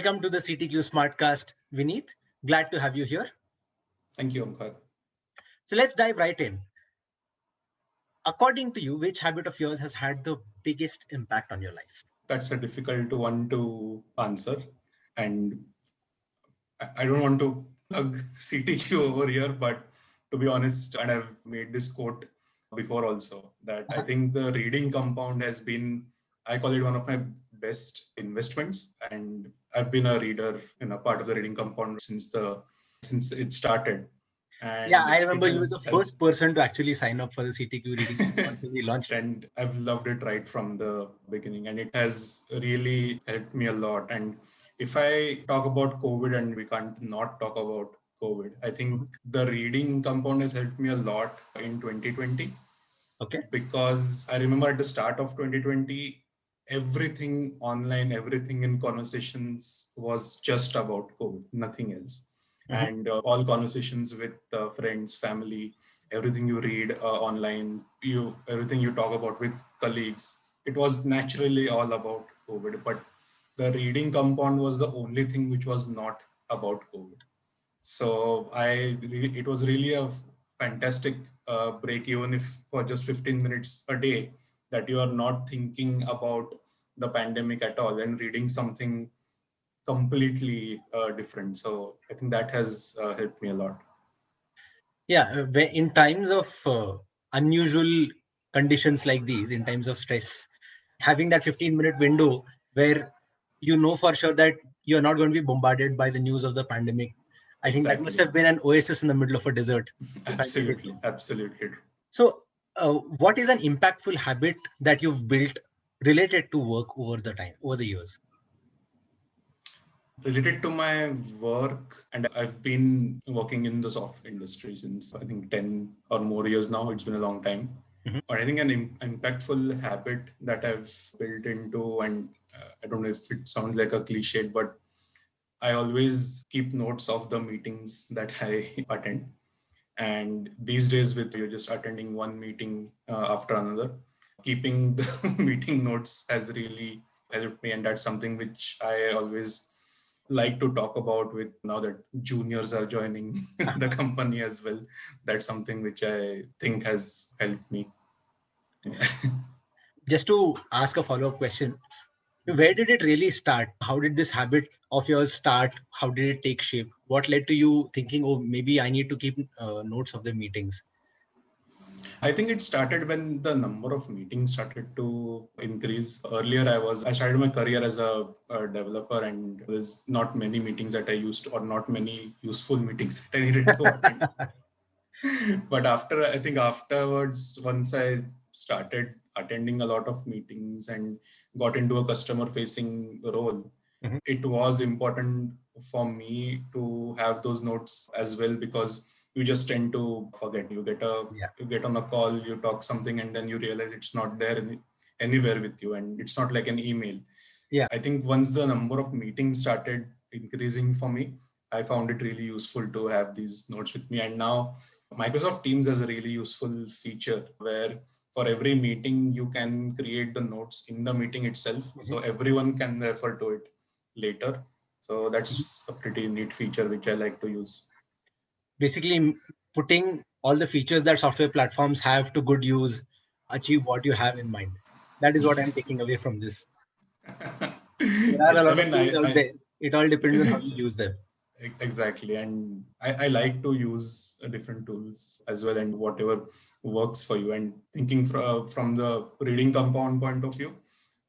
Welcome to the CTQ Smartcast, Vineet. Glad to have you here. Thank you, Omkar. So let's dive right in. According to you, which habit of yours has had the biggest impact on your life? That's a difficult one to answer. And I don't want to plug CTQ over here, but to be honest, and I've made this quote before also, that I think the reading compound has been, I call it one of my best investments. And I've been a reader, part of the reading compound since it started. Yeah, And I it remember you were the has helped. first person to actually sign up for the CTQ Reading Compound when we launched. And I've loved it right from the beginning, and it has really helped me a lot. And if I talk about COVID, and we can't not talk about COVID, I think the reading compound has helped me a lot in 2020. Okay. Because I remember at the start of 2020, everything online, everything in conversations was just about COVID, nothing else. And all conversations with friends, family, everything you read online, everything you talk about with colleagues, it was naturally all about COVID. But the reading compound was the only thing which was not about COVID. So it was really a fantastic break, even if for just 15 minutes a day, that you are not thinking about the pandemic at all and reading something completely different. So I think that has helped me a lot. Yeah, in times of unusual conditions like these, in times of stress, having that 15-minute window where you know for sure that you're not going to be bombarded by the news of the pandemic, I think that must Exactly. have been an oasis in the middle of a desert, if I may say so. Absolutely. So, what is an impactful habit that you've built related to work over the years? Related to my work, and I've been working in the software industry since I think 10 or more years now. It's been a long time. But I think an impactful habit that I've built into, and I don't know if it sounds like a cliche, but I always keep notes of the meetings that I attend. And these days, with you just attending one meeting after another, keeping the meeting notes has really helped me. And that's something which I always like to talk about with now that juniors are joining the company as well. That's something which I think has helped me. Just to ask a follow-up question, where did it really start? How did this habit of yours start? How did it take shape? What led to you thinking, oh, maybe I need to keep notes of the meetings? I think it started when the number of meetings started to increase. Earlier, I started my career as a developer, and there's not many meetings that I used, or not many useful meetings that I needed to attend. But I think afterwards, once I started attending a lot of meetings and got into a customer facing role, it was important for me to have those notes as well, because you just tend to forget. You get on a call, you talk something, and then you realize it's not there anywhere with you, and it's not like an email. Yeah. I think once the number of meetings started increasing for me, I found it really useful to have these notes with me. And now Microsoft Teams has a really useful feature where for every meeting, you can create the notes in the meeting itself. So everyone can refer to it later. So that's a pretty neat feature which I like to use. Basically, putting all the features that software platforms have to good use, achieve what you have in mind. That is what I'm taking away from this. There are a Yes, I lot of mean, tools out there. It all depends on how you use them. exactly. And I like to use different tools as well, and whatever works for you. And thinking from the reading compound point of view,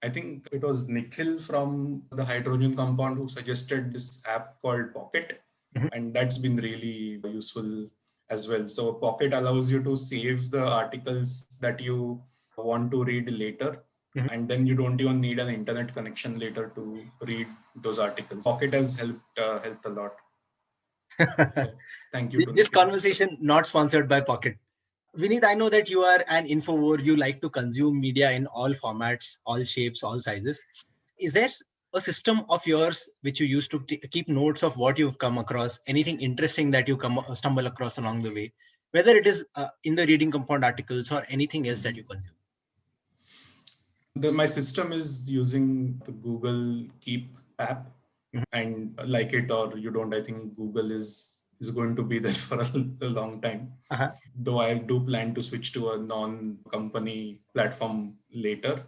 I think it was Nikhil from the hydrogen compound who suggested this app called Pocket. And that's been really useful as well. So Pocket allows you to save the articles that you want to read later. And then you don't even need an internet connection later to read those articles. Pocket has helped a lot. So thank you to This Nikhil. conversation not sponsored by Pocket. Vineet, I know that you are an infovore. You like to consume media in all formats, all shapes, all sizes. Is there a system of yours which you use to keep notes of what you've come across, anything interesting that you stumble across along the way, whether it is in the reading compound articles or anything else that you consume? My system is using the Google Keep app. and like it or you don't, I think Google is going to be there for a long time. Uh-huh. Though I do plan to switch to a non-company platform later.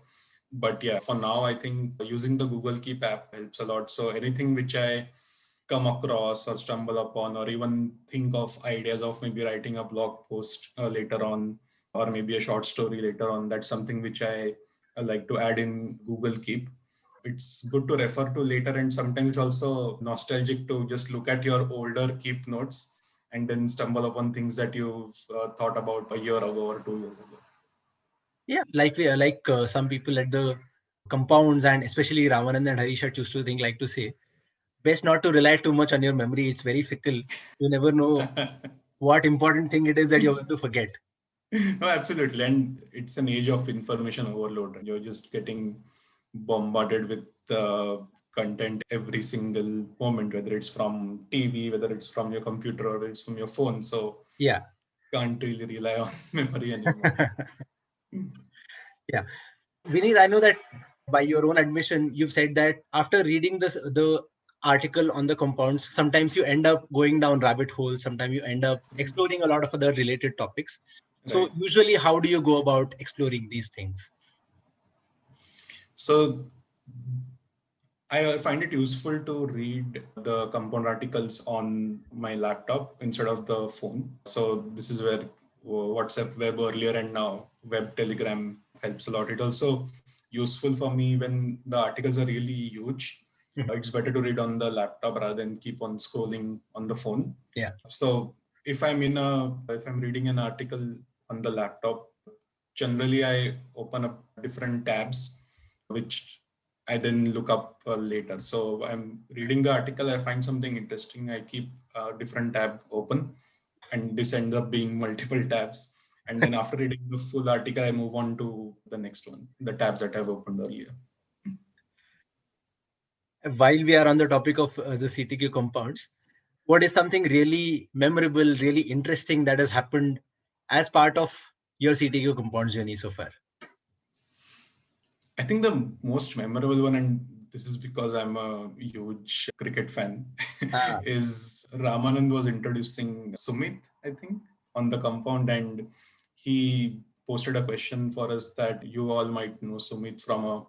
But yeah, for now, I think using the Google Keep app helps a lot. So anything which I come across or stumble upon, or even think of ideas of maybe writing a blog post later on, or maybe a short story later on, that's something which I like to add in Google Keep. It's good to refer to later, and sometimes it's also nostalgic to just look at your older Keep notes and then stumble upon things that you've thought about a year ago or 2 years ago. Yeah, like some people at the compounds, and especially Ramanand and Harishat used to think, like to say, best not to rely too much on your memory. It's very fickle. You never know what important thing it is that you're going to forget. No, absolutely. And it's an age of information overload. You're just getting bombarded with content every single moment, whether it's from TV, whether it's from your computer, or whether it's from your phone. So Yeah. can't really rely on memory anymore. Yeah. Vineet, I know that by your own admission, you've said that after reading the article on the compounds, sometimes you end up going down rabbit holes, sometimes you end up exploring a lot of other related topics. So Right. usually, how do you go about exploring these things? So I find it useful to read the compound articles on my laptop instead of the phone. So this is where WhatsApp web earlier and now web Telegram helps a lot. It also useful for me when the articles are really huge. Mhm. It's better to read on the laptop rather than keep on scrolling on the phone. Yeah. So if I'm reading an article on the laptop, generally I open up different tabs which I then look up later. So I'm reading the article, I find something interesting, I keep a different tab open, and this ends up being multiple tabs. And then after reading the full article, I move on to the next one, the tabs that I've opened earlier. While we are on the topic of the CTQ compounds, what is something really memorable, really interesting that has happened as part of your CTQ compounds journey so far? I think the most memorable one, and this is because I'm a huge cricket fan, Ah, is Ramanand was introducing Sumit, I think, on the compound, and he posted a question for us that you all might know Sumit from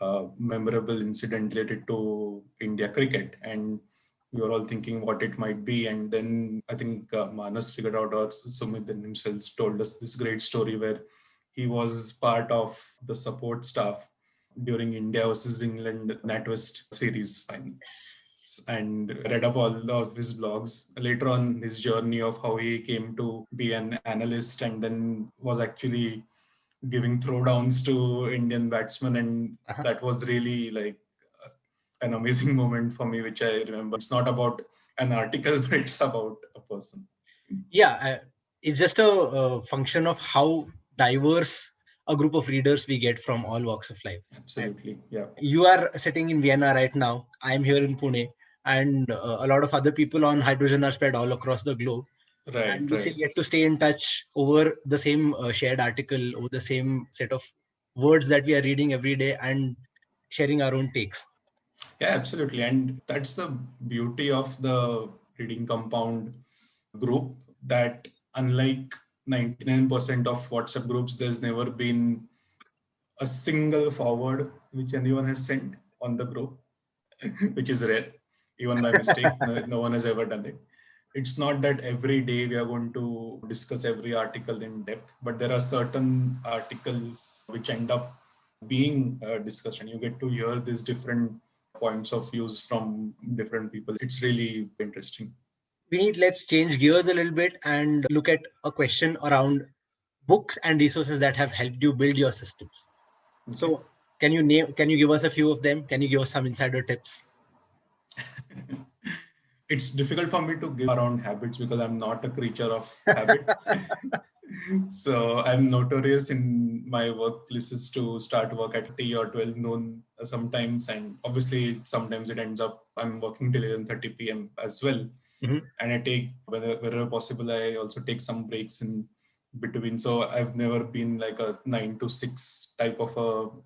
a memorable incident related to India cricket, and we were all thinking what it might be, and then I think Manas figured out, or Sumit then himself told us this great story where he was part of the support staff during India versus England NatWest series final, and read up all of his blogs. Later on, his journey of how he came to be an analyst and then was actually giving throwdowns to Indian batsmen, and uh-huh. that was really like an amazing moment for me, which I remember. It's not about an article, but it's about a person. Yeah, it's just a function of how diverse a group of readers we get from all walks of life. And Absolutely, yeah. you are sitting in Vienna right now. I'm here in Pune, and a lot of other people on hydrogen are spread all across the globe. And Right, we still right. get to stay in touch over the same shared article, over the same set of words that we are reading every day and sharing our own takes. Yeah, absolutely. And that's the beauty of the reading compound group, that unlike 99% of WhatsApp groups, there's never been a single forward which anyone has sent on the group, which is rare, even by mistake. No one has ever done it. It's not that every day we are going to discuss every article in depth, but there are certain articles which end up being discussed, and you get to hear these different points of views from different people. It's really interesting. Vineet, let's change gears a little bit and look at a question around books and resources that have helped you build your systems. Okay. So, can you give us a few of them? Can you give us some insider tips? It's difficult for me to give around habits because I'm not a creature of habit. So I'm notorious in my workplaces to start work at 10 or 12 noon sometimes, and obviously sometimes it ends up I'm working till 11:30 p.m. as well. Mhm. And I take wherever possible, I also take some breaks in between. So I've never been like a 9 to 6 type of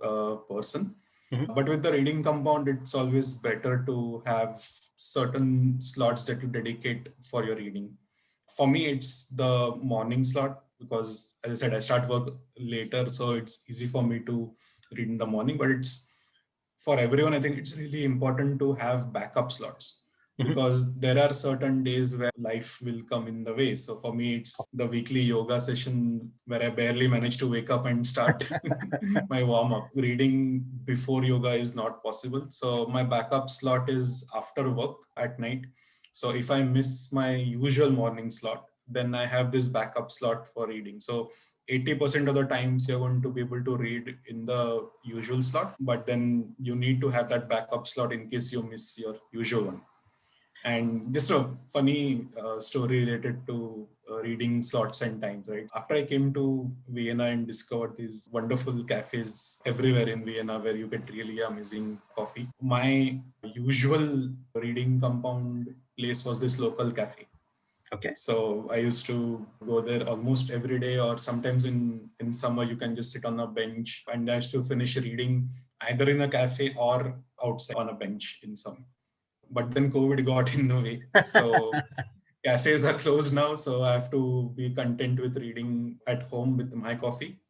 a person. But with the reading compound, it's always better to have certain slots that you dedicate for your reading. For me, it's the morning slot because, as I said, I start work later, so it's easy for me to read in the morning. But it's for everyone, I think it's really important to have backup slots because there are certain days where life will come in the way. So for me, it's the weekly yoga session where I barely manage to wake up and start my warm up. Reading before yoga is not possible. So my backup slot is after work at night. So if I miss my usual morning slot, then I have this backup slot for reading. So 80% of the times you're going to be able to read in the usual slot, but then you need to have that backup slot in case you miss your usual one. And just a funny story related to reading slots and times, right? After I came to Vienna and discovered these wonderful cafes everywhere in Vienna where you get really amazing coffee, my usual reading compound place was this local cafe. Okay. So I used to go there almost every day, or sometimes in summer you can just sit on a bench, and I used to finish reading either in a cafe or outside on a bench in summer. But then COVID got in the way. So cafes are closed now. So I have to be content with reading at home with my coffee.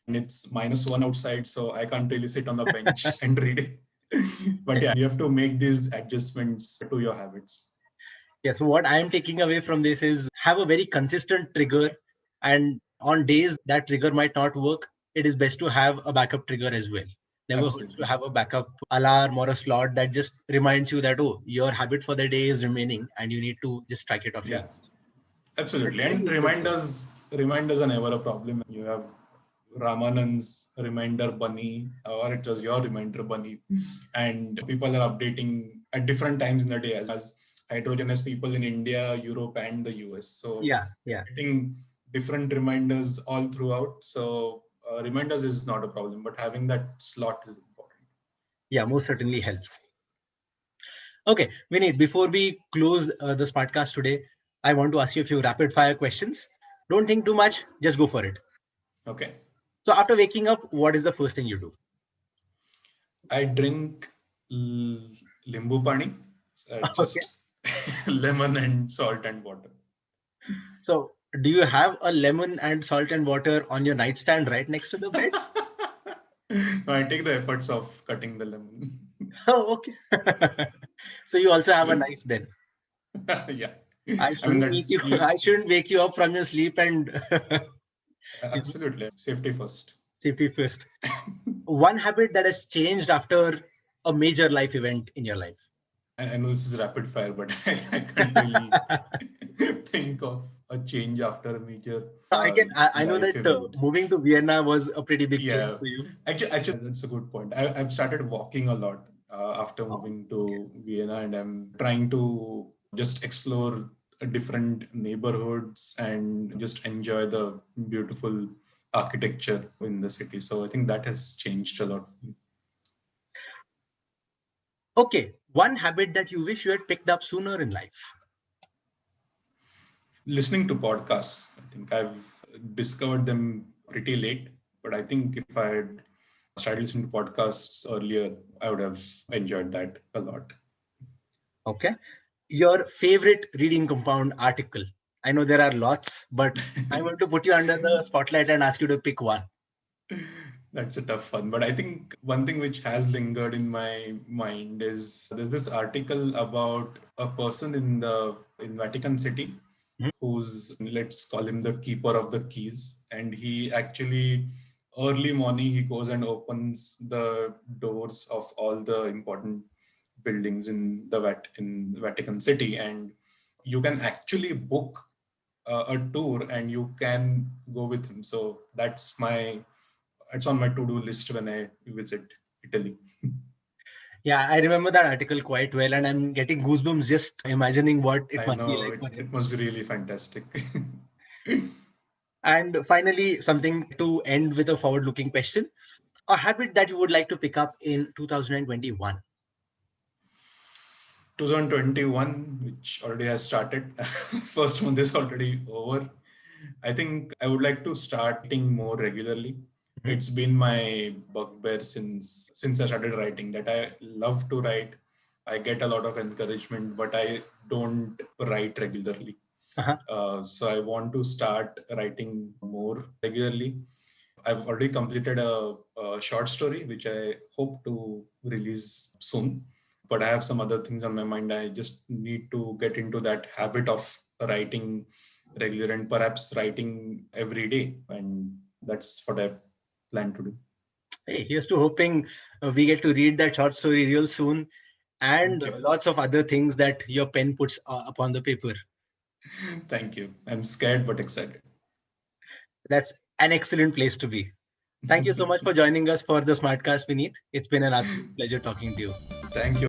And it's -1 outside. So I can't really sit on a bench and read it. But yeah, you have to make these adjustments to your habits. Yeah, so what I am taking away from this is have a very consistent trigger, and on days that trigger might not work, it is best to have a backup trigger as well. Never hurts to Absolutely. have a backup alarm or a slot that just reminds you that, oh, your habit for the day is remaining and you need to just strike it off your Yeah. list. That's Absolutely. a very And useful tip. reminders are never a problem. You have Ramanand's reminder bunny, or it was your reminder bunny. And people are updating at different times in the day as hydrogen has people in India, Europe, and the US. So Yeah, yeah, getting different reminders all throughout. So reminders is not a problem, but having that slot is important. yeah, most certainly helps. Okay, Vineet, before we close this podcast today, I want to ask you a few rapid fire questions. Don't think too much, just go for it. Okay. So, after waking up, what is the first thing you do? I drink limbu pani, Okay. just lemon and salt and water. So, do you have a lemon and salt and water on your nightstand right next to the bed? No, I take the efforts of cutting the lemon. Oh, okay. So you also have a knife then. Yeah. I I mean, shouldn't make that's you. I shouldn't wake you up from your sleep and absolutely safety first. safety first. One habit that has changed after a major life event in your life. I know this is rapid fire, but I can't really think of a change after a major I know life that event. moving to Vienna was a pretty big change Yeah, for you. actually, that's a good point. I've started walking a lot after Oh, moving to Vienna, and I'm trying to just explore different neighborhoods and just enjoy the beautiful architecture in the city. So I think that has changed a lot. okay. One habit that you wish you had picked up sooner in life. Listening to podcasts, I think I've discovered them pretty late, but I think if I had started listening to podcasts earlier, I would have enjoyed that a lot. Okay. Your favorite reading compound article. I know there are lots, but I want to put you under the spotlight and ask you to pick one. That's a tough one. But I think one thing which has lingered in my mind is there's this article about a person in Vatican City Mhm. who's, let's call him the keeper of the keys. And he actually early morning he goes and opens the doors of all the important buildings in Vatican City, and you can actually book a tour and you can go with him. So it's on my to-do list when I visit Italy. Yeah, I remember that article quite well, and I'm getting goosebumps just imagining what it I must be know like for him. it must be really fantastic. And finally, something to end with a forward looking question. A habit that you would like to pick up in 2021. 2021, which already has started. First month is already over. I think I would like to start eating more regularly. It's been my bugbear since I started writing, that I love to write. I get a lot of encouragement, but I don't write regularly. Uh-huh. So I want to start writing more regularly. I've already completed a short story, which I hope to release soon. But I have some other things on my mind. I just need to get into that habit of writing regular and perhaps writing every day. And that's what I plan to do. Hey, here's to hoping we get to read that short story real soon, and Thank you. lots of other things that your pen puts upon the paper. Thank you. I'm scared but excited. That's an excellent place to be. Thank you so much for joining us for the Smartcast, Vineet. It's been an absolute pleasure talking to you. Thank you.